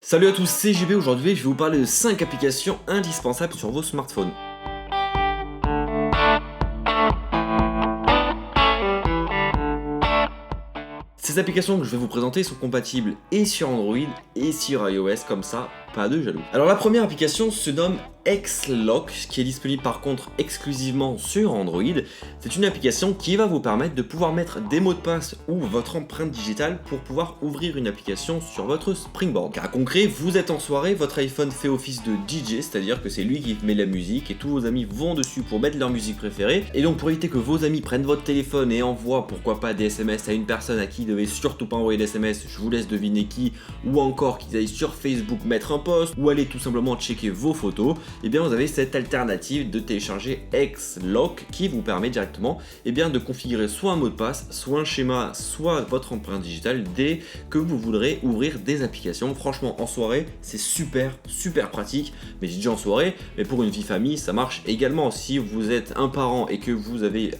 Salut à tous, c'est JB. Aujourd'hui je vais vous parler de 5 applications indispensables sur vos smartphones. Ces applications que je vais vous présenter sont compatibles et sur Android et sur iOS, comme ça, pas de jaloux. Alors la première application se nomme X-Lock, qui est disponible par contre exclusivement sur Android. C'est une application qui va vous permettre de pouvoir mettre des mots de passe ou votre empreinte digitale pour pouvoir ouvrir une application sur votre Springboard. Car à concret, vous êtes en soirée, votre iPhone fait office de DJ, c'est-à-dire que c'est lui qui met la musique et tous vos amis vont dessus pour mettre leur musique préférée. Et donc pour éviter que vos amis prennent votre téléphone et envoient pourquoi pas des SMS à une personne à qui ils devaient surtout pas envoyer d'SMS, je vous laisse deviner qui, ou encore qu'ils aillent sur Facebook mettre un post ou aller tout simplement checker vos photos, et bien vous avez cette alternative de télécharger X-Lock qui vous permet directement de configurer soit un mot de passe, soit un schéma, soit votre empreinte digitale dès que vous voudrez ouvrir des applications. Franchement en soirée c'est super pratique, mais j'ai dit en soirée, mais pour une vie famille ça marche également. Si vous êtes un parent et que vous avez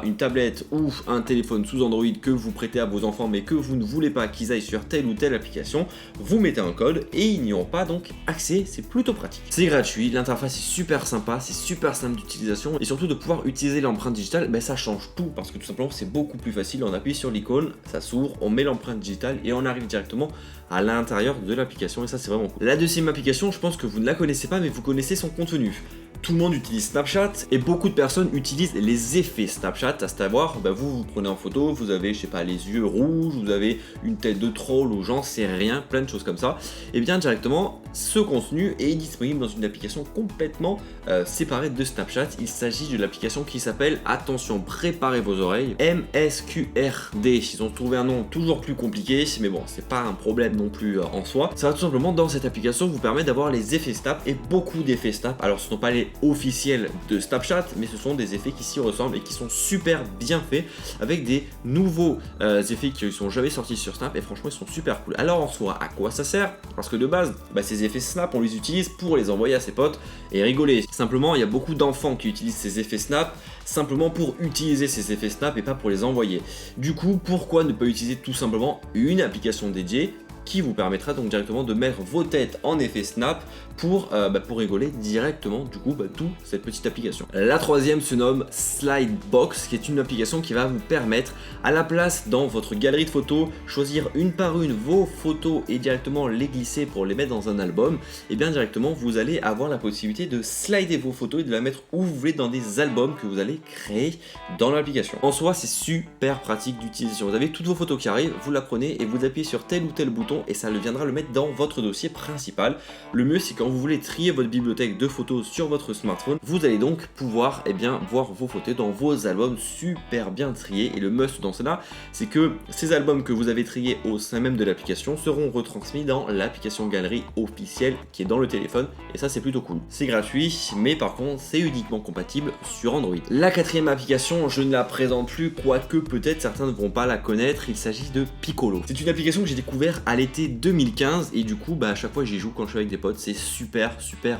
une tablette ou un téléphone sous Android que vous prêtez à vos enfants mais que vous ne voulez pas qu'ils aillent sur telle ou telle application, vous mettez un code et ils n'y auront pas donc accès, c'est plutôt pratique. C'est gratuit, l'interface est super sympa, c'est super simple d'utilisation et surtout de pouvoir utiliser l'empreinte digitale, ça change tout parce que tout simplement c'est beaucoup plus facile, on appuie sur l'icône, ça s'ouvre, on met l'empreinte digitale et on arrive directement à l'intérieur de l'application et ça c'est vraiment cool. La deuxième application, je pense que vous ne la connaissez pas mais vous connaissez son contenu. Tout le monde utilise Snapchat et beaucoup de personnes utilisent les effets Snapchat, à savoir, vous prenez en photo, vous avez, les yeux rouges, vous avez une tête de troll ou j'en sais rien, plein de choses comme ça. Et bien directement, ce contenu est disponible dans une application complètement séparée de Snapchat. Il s'agit de l'application qui s'appelle, attention, préparez vos oreilles, MSQRD. Ils ont trouvé un nom toujours plus compliqué, mais bon, c'est pas un problème non plus en soi. Ça va tout simplement dans cette application vous permettre d'avoir les effets Snap et beaucoup d'effets Snap. Alors ce ne sont pas les officiels de Snapchat, mais ce sont des effets qui s'y ressemblent et qui sont super bien faits avec des nouveaux effets qui ne sont jamais sortis sur Snap et franchement ils sont super cool. Alors en soi, à quoi ça sert? Parce que de base, ces effets Snap on les utilise pour les envoyer à ses potes et rigoler. Simplement, il y a beaucoup d'enfants qui utilisent ces effets Snap simplement pour utiliser ces effets Snap et pas pour les envoyer. Du coup, pourquoi ne pas utiliser tout simplement une application dédiée qui vous permettra donc directement de mettre vos têtes en effet Snap pour rigoler directement toute cette petite application. La troisième se nomme Slidebox, qui est une application qui va vous permettre à la place dans votre galerie de photos choisir une par une vos photos et directement les glisser pour les mettre dans un album. Et bien directement vous allez avoir la possibilité de slider vos photos et de la mettre où vous voulez dans des albums que vous allez créer dans l'application. En soi c'est super pratique d'utilisation. Vous avez toutes vos photos qui arrivent, vous la prenez et vous appuyez sur tel ou tel bouton et ça viendra le mettre dans votre dossier principal. Le mieux c'est quand vous voulez trier votre bibliothèque de photos sur votre smartphone, vous allez donc pouvoir voir vos photos dans vos albums super bien triés. Et le must dans cela, c'est que ces albums que vous avez triés au sein même de l'application seront retransmis dans l'application galerie officielle qui est dans le téléphone et ça c'est plutôt cool. C'est gratuit mais par contre c'est uniquement compatible sur Android. La quatrième application, je ne la présente plus, quoique peut-être certains ne vont pas la connaître, il s'agit de Piccolo. C'est une application que j'ai découvert à l'été 2015 et du coup à chaque fois j'y joue quand je suis avec des potes, c'est super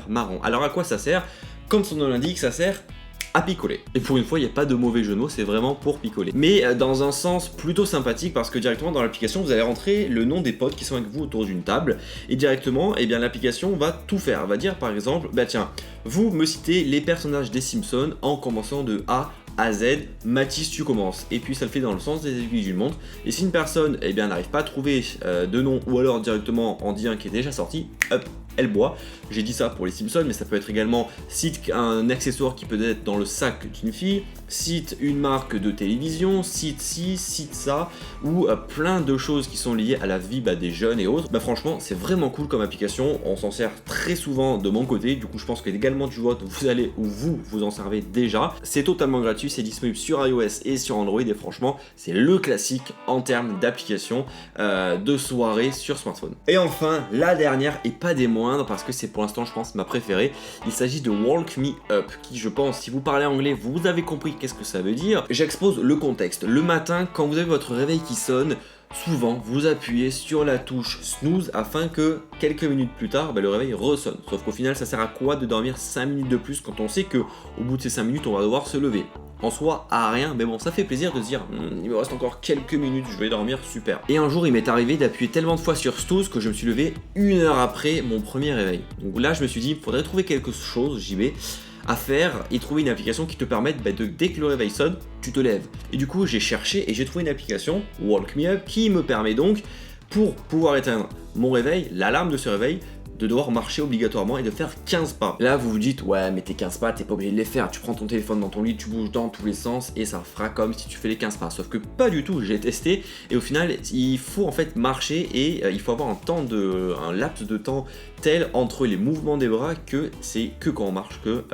marrant. Alors à quoi ça sert? Comme son nom l'indique, ça sert à picoler. Et pour une fois, il n'y a pas de mauvais jeu de mots, c'est vraiment pour picoler. Mais dans un sens plutôt sympathique parce que directement dans l'application, vous allez rentrer le nom des potes qui sont avec vous autour d'une table et directement, l'application va tout faire. Elle va dire par exemple, tiens, vous me citez les personnages des Simpsons en commençant de A à Z, Mathis tu commences, et puis ça le fait dans le sens des aiguilles d'une montre. Et si une personne n'arrive pas à trouver de nom ou alors directement en dit un qui est déjà sorti, hop, elle boit. J'ai dit ça pour les Simpsons, mais ça peut être également cite un accessoire qui peut être dans le sac d'une fille, cite une marque de télévision, cite ci, cite ça, ou plein de choses qui sont liées à la vie des jeunes et autres. Franchement, c'est vraiment cool comme application, on s'en sert très souvent de mon côté, du coup je pense que également du vote, vous allez ou vous en servez déjà. C'est totalement gratuit, c'est disponible sur iOS et sur Android et franchement, c'est le classique en termes d'application de soirée sur smartphone. Et enfin, la dernière et pas des moindres, parce que c'est pour l'instant je pense ma préférée, il s'agit de Walk Me Up, qui je pense, si vous parlez anglais, vous avez compris qu'est-ce que ça veut dire. J'expose le contexte. Le matin, quand vous avez votre réveil qui sonne, souvent vous appuyez sur la touche snooze afin que quelques minutes plus tard le réveil ressonne. Sauf qu'au final ça sert à quoi de dormir 5 minutes de plus quand on sait que au bout de ces 5 minutes on va devoir se lever? en soi à rien, mais bon, ça fait plaisir de se dire, il me reste encore quelques minutes, je vais dormir, super. Et un jour, il m'est arrivé d'appuyer tellement de fois sur snooze que je me suis levé 1 heure après mon premier réveil. Donc là, je me suis dit, il faudrait trouver quelque chose, JB, à faire et trouver une application qui te permette de, dès que le réveil sonne, tu te lèves. Et du coup, j'ai cherché et j'ai trouvé une application, Walk Me Up, qui me permet donc, pour pouvoir éteindre mon réveil, l'alarme de ce réveil, de devoir marcher obligatoirement et de faire 15 pas. Là, vous vous dites, ouais, mais tes 15 pas, t'es pas obligé de les faire. Tu prends ton téléphone dans ton lit, tu bouges dans tous les sens et ça fera comme si tu fais les 15 pas. Sauf que pas du tout, j'ai testé et au final, il faut en fait marcher et il faut avoir un laps de temps tel entre les mouvements des bras que c'est que quand on marche que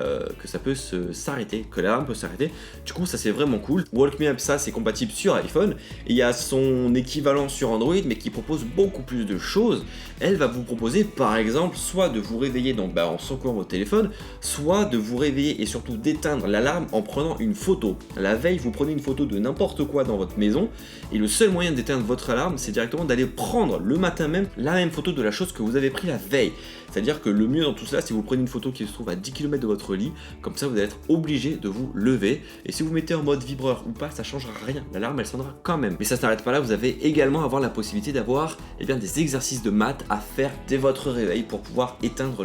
ça peut s'arrêter, que l'alarme peut s'arrêter. Du coup, ça c'est vraiment cool. Walk Me Up, ça c'est compatible sur iPhone et il y a son équivalent sur Android mais qui propose beaucoup plus de choses. Elle va vous proposer par exemple soit de vous réveiller donc, en secouant votre téléphone, soit de vous réveiller et surtout d'éteindre l'alarme en prenant une photo. La veille, vous prenez une photo de n'importe quoi dans votre maison et le seul moyen d'éteindre votre alarme, c'est directement d'aller prendre le matin même la même photo de la chose que vous avez pris la veille. C'est-à-dire que le mieux dans tout cela, c'est que vous prenez une photo qui se trouve à 10 km de votre lit, comme ça vous allez être obligé de vous lever. Et si vous mettez en mode vibreur ou pas, ça changera rien, l'alarme elle sonnera quand même. Mais ça s'arrête pas là, vous avez également avoir la possibilité d'avoir des exercices de maths à faire dès votre réveil pour pouvoir éteindre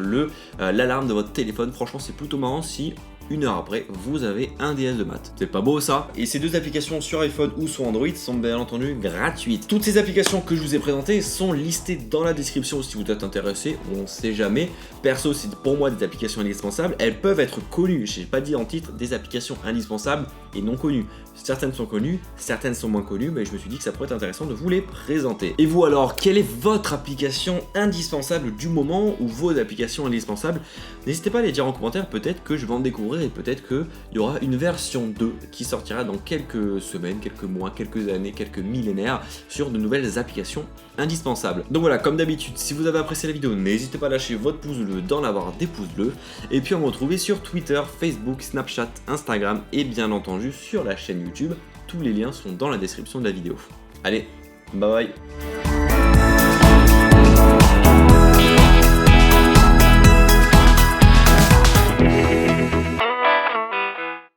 l'alarme de votre téléphone. Franchement, c'est plutôt marrant si 1 heure après, vous avez un DS de maths. C'est pas beau ça? Et ces deux applications sur iPhone ou sur Android sont bien entendu gratuites. Toutes ces applications que je vous ai présentées sont listées dans la description si vous êtes intéressé, on sait jamais. Perso, c'est pour moi des applications indispensables. Elles peuvent être connues, j'ai pas dit en titre des applications indispensables et non connues. Certaines sont connues, certaines sont moins connues, mais je me suis dit que ça pourrait être intéressant de vous les présenter. Et vous alors, quelle est votre application indispensable du moment ou vos applications indispensables? N'hésitez pas à les dire en commentaire, peut-être que je vais en découvrir et peut-être qu'il y aura une version 2 qui sortira dans quelques semaines, quelques mois, quelques années, quelques millénaires sur de nouvelles applications indispensables. Donc voilà, comme d'habitude, si vous avez apprécié la vidéo, n'hésitez pas à lâcher votre pouce bleu, d'en avoir des pouces bleus, et puis on me retrouve sur Twitter, Facebook, Snapchat, Instagram et bien entendu sur la chaîne YouTube. Tous les liens sont dans la description de la vidéo. Allez, bye bye.